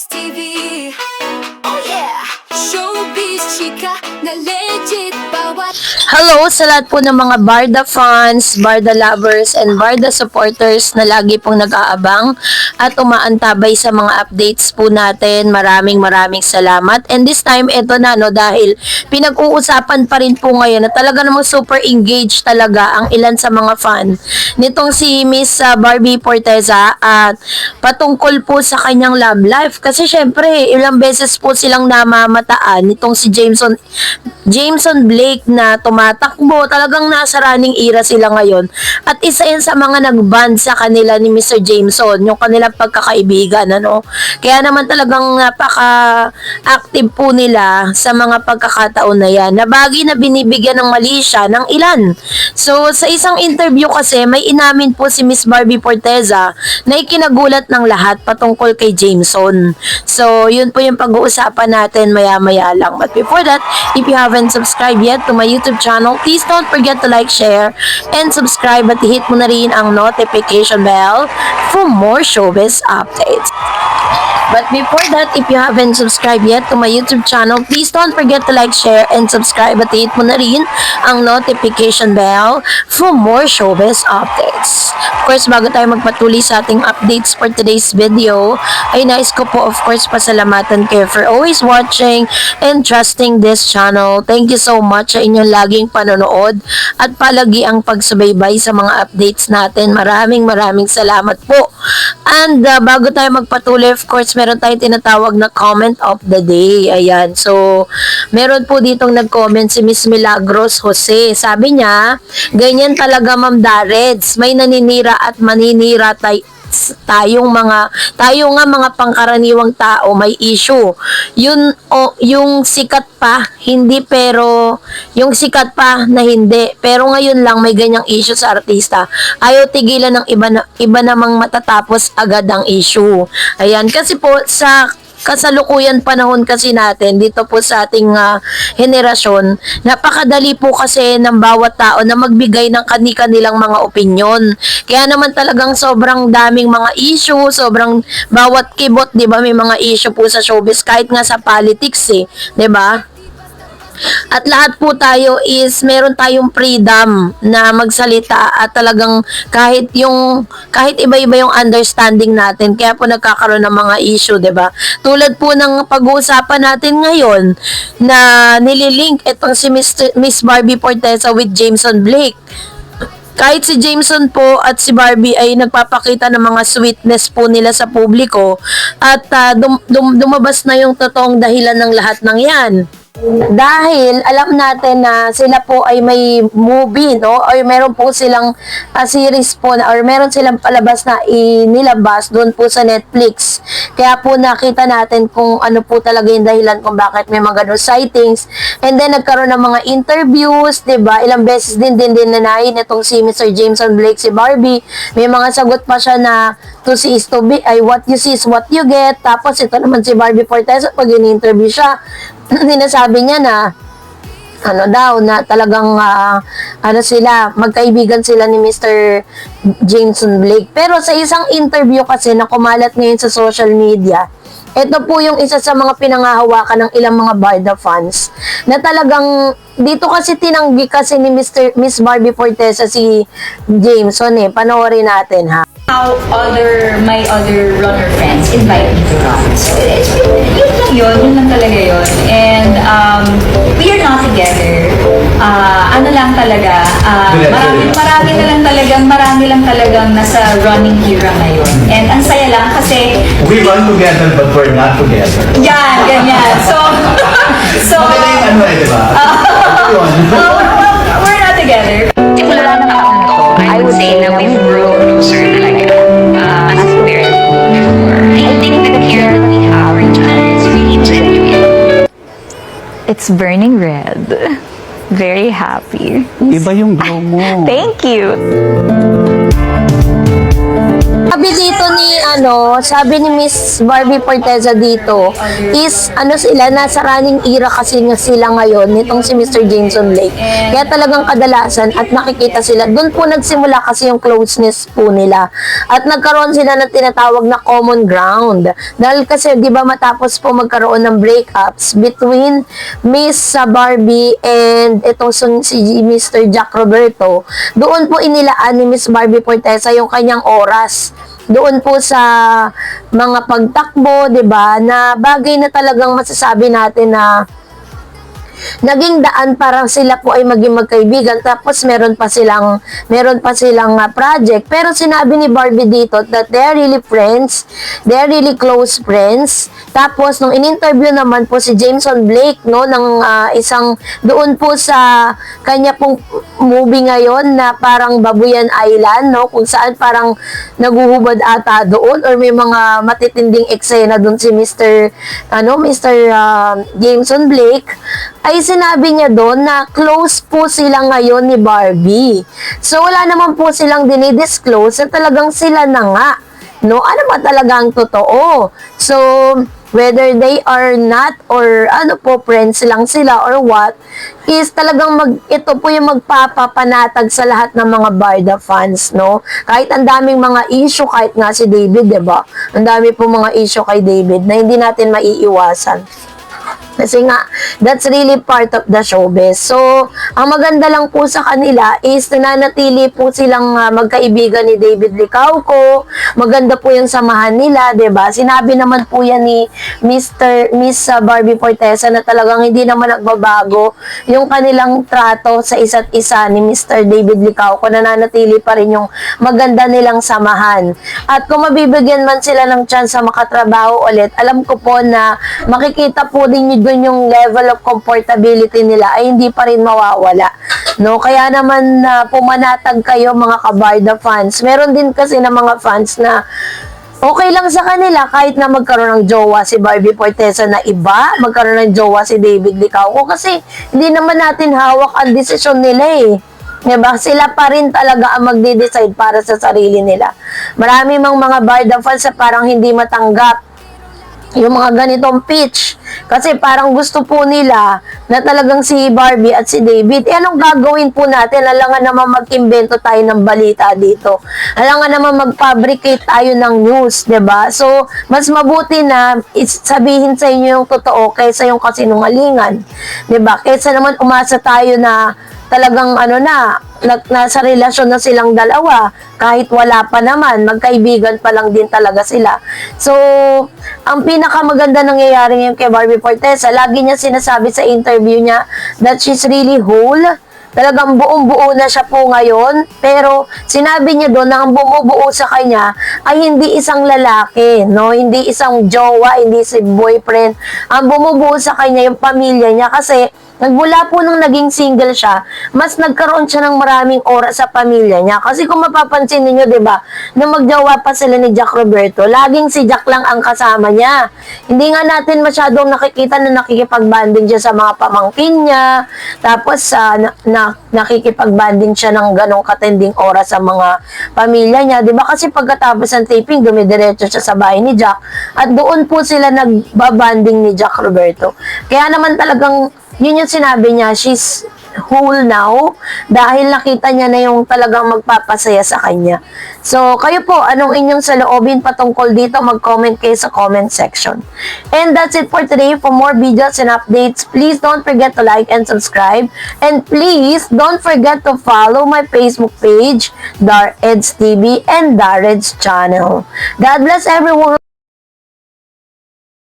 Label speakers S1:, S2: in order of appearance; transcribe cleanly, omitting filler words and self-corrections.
S1: TV. Oh yeah! Showbiz chika na legit bawat.
S2: Hello sa lahat po ng mga Barda fans, Barda lovers, and Barda supporters na lagi pong nag-aabang at umaantabay sa mga updates po natin. Maraming salamat. And this time, ito na, no, dahil pinag-uusapan pa rin po ngayon na talaga namang super engaged talaga ang ilan sa mga fan nitong si Miss Barbie Forteza at patungkol po sa kanyang love life. Kasi syempre, ilang beses po silang namamataan nitong si Jameson Blake na tumatakbo. Talagang nasa running era sila ngayon. At isa yan sa mga nag-band sa kanila ni Mr. Jameson, yung kanilang pagkakaibigan, ano. Kaya naman talagang napaka-active po nila sa mga pagkakataon na yan. Na bagay na binibigyan ng mali siya ng ilan. So, sa isang interview kasi, may inamin po si Miss Barbie Forteza na ikinagulat ng lahat patungkol kay Jameson. So, yun po yung pag-uusapan natin maya-maya lang. But before that, if you haven't subscribed yet to my YouTube channel, please don't forget to like, share, and subscribe at hit mo na rin ang notification bell for more showbiz updates. But before that, if you haven't subscribed yet to my YouTube channel, please don't forget to like, share, and subscribe at hit mo na rin ang notification bell for more showbiz updates. Of course, bago tayo magpatuloy sa ating updates for today's video, ay nais ko po of course pasalamatan kayo for always watching and trusting this channel. Thank you so much sa inyong laging panonood at palagi ang pagsubaybay sa mga updates natin. Maraming salamat po. And bago tayo magpatuloy, of course, meron tayong tinatawag na comment of the day. Ayan. So, meron po ditong nag-comment si Miss Milagros Jose. Sabi niya, ganyan talaga Ma'am Dareds. May naninira at maninira tayo nga mga pangkaraniwang tao may issue. Yung sikat pa, hindi pero yung sikat pa na hindi. Pero ngayon lang may ganyang issue sa artista. Ayaw tigilan ng iba namang matatapos agad ang issue. Ayan, kasi po sa kasalukuyan panahon kasi natin dito po sa ating henerasyon, napakadali po kasi ng bawat tao na magbigay ng kani-kanilang mga opinyon. Kaya naman talagang sobrang daming mga issue, sobrang bawat kibot, 'di ba, may mga issue po sa showbiz kahit nga sa politics 'di ba? At lahat po tayo is meron tayong freedom na magsalita at talagang kahit iba-iba yung understanding natin, kaya po nagkakaroon ng mga issue, 'di ba? Tulad po ng pag-uusapan natin ngayon na nililink itong si Miss Barbie Forteza with Jameson Blake. Kahit si Jameson po at si Barbie ay nagpapakita ng mga sweetness po nila sa publiko at lumabas na yung totoong dahilan ng lahat ng yan. Dahil alam natin na sila po ay may movie, no? Or meron po silang series po or meron silang palabas na inilabas doon po sa Netflix. Kaya po nakita natin kung ano po talaga yung dahilan kung bakit may mga ganun sightings. And then nagkaroon ng mga interviews, 'di ba? Ilang beses din nanahin itong si Mr. Jameson Blake si Barbie. May mga sagot pa siya na to see is to be, ay what you see is what you get. Tapos ito naman si Barbie Forteza, pag in-interview siya, sinasabi niya na na talagang sila, magkaibigan sila ni Mr. Jameson Blake. Pero sa isang interview kasi na kumalat ngayon sa social media, ito po yung isa sa mga pinangahawakan ng ilang mga Barda fans na talagang dito kasi tinanggi kasi ni Miss Barbie Forteza si Jameson Panoorin natin ha.
S3: How my other runner friends invite me to run. So, yun lang talaga yun. And, we are not together. Ano lang talaga, marami lang talagang nasa running era ngayon. And ang saya lang kasi,
S4: we run together but we're not together.
S3: yan, ganyan. So,
S4: diba?
S3: we're not together.
S5: Simula ng taon to, I would say na we've grown closer talaga as a parent before. I think the care that we have for each other is really genuine.
S6: It's burning red. Very happy.
S4: Iba yung glow mo.
S6: Thank you.
S2: Sabi ni Miss Barbie Forteza dito is sila nasa running era kasi nga sila ngayon nitong si Mr. Jameson Blake. Kaya talagang kadalasan at nakikita sila. Doon po nagsimula kasi yung closeness po nila. At nagkaroon sila ng tinatawag na common ground. Dahil kasi 'di ba matapos po magkaroon ng breakups between Miss Barbie and itong si Mr. Jack Roberto, doon po inilaan ni Miss Barbie Forteza yung kanyang oras doon po sa mga pagtakbo, 'di ba? Na bagay na talagang masasabi natin na naging daan para sila po ay maging magkaibigan, tapos meron pa silang project. Pero sinabi ni Barbie dito that they're really friends, they're really close friends. Tapos nung in-interview naman po si Jameson Blake ng isang doon po sa kanya pong movie ngayon na parang Babuyan Island, kung saan parang naguhubad ata doon or may mga matitinding eksena doon si Mr. Jameson Blake, ay sinabi niya doon na close po sila ngayon ni Barbie. So, wala naman po silang dinidisclose na talagang sila na nga. No? Ano ba talaga ang totoo? So, whether they are not or friends lang sila or what, is talagang ito po yung magpapapanatag sa lahat ng mga Barda fans, no? Kahit ang daming mga issue, kahit nga si David, diba? Ang dami po mga issue kay David na hindi natin maiiwasan. Kasi nga, that's really part of the showbiz. So, ang maganda lang po sa kanila is nananatili po silang magkaibigan ni David Licauco. Maganda po yung samahan nila, 'di ba? Sinabi naman po yan ni Miss Barbie Forteza na talagang hindi naman nagbabago yung kanilang trato sa isa't isa ni Mr. David Licauco. Nananatili pa rin yung maganda nilang samahan. At kung mabibigyan man sila ng chance sa makatrabaho ulit, alam ko po na makikita po din nyo doon yung level of comfortability nila ay hindi pa rin mawawala. No? Kaya naman pumanatag kayo mga kabarda fans. Meron din kasi na mga fans na okay lang sa kanila kahit na magkaroon ng jowa si Barbie Forteza na iba, magkaroon ng jowa si David Licauco kasi hindi naman natin hawak ang desisyon nila eh. Diba? Sila pa rin talaga ang magde-decide para sa sarili nila. Marami mang mga Barda fans na parang hindi matanggap yung mga ganitong pitch. Kasi parang gusto po nila na talagang si Barbie at si David, anong gagawin po natin? Alangan naman mag-imbento tayo ng balita dito. Alangan naman mag-fabricate tayo ng news, 'di ba? So, mas mabuti na sabihin sa inyo yung totoo kaysa yung kasinungalingan. 'Di ba? Kaysa naman umasa tayo na talagang nasa relasyon na silang dalawa, kahit wala pa naman, magkaibigan pa lang din talaga sila. So, ang pinakamaganda nangyayari ngayon kay Barbie Forteza, lagi niya sinasabi sa interview niya that she's really whole. Talagang buong-buo na siya po ngayon, pero sinabi niya doon na ang bumubuo sa kanya ay hindi isang lalaki, no? Hindi isang jowa, hindi si boyfriend. Ang bumubuo sa kanya yung pamilya niya kasi nagmula po nung naging single siya, mas nagkaroon siya ng maraming oras sa pamilya niya. Kasi kung mapapansin niyo, 'di ba, nung magjowa pa sila ni Jack Roberto, laging si Jack lang ang kasama niya. Hindi nga natin masyadong nakikita na nakikipag-banding siya sa mga pamangkin niya. Tapos nakikipag-banding siya ng ganong katinding oras sa mga pamilya niya, 'di ba? Kasi pagkatapos ng taping, dumidiretso siya sa bahay ni Jack at doon po sila nagbabanding ni Jack Roberto. Kaya naman talagang yun yung sinabi niya, she's whole now dahil nakita niya na yung talagang magpapasaya sa kanya. So, kayo po, anong inyong saloobin patungkol dito? Mag-comment kayo sa comment section. And that's it for today. For more videos and updates, please don't forget to like and subscribe. And please don't forget to follow my Facebook page, Dar Eds TV and Dar Eds channel. God bless everyone!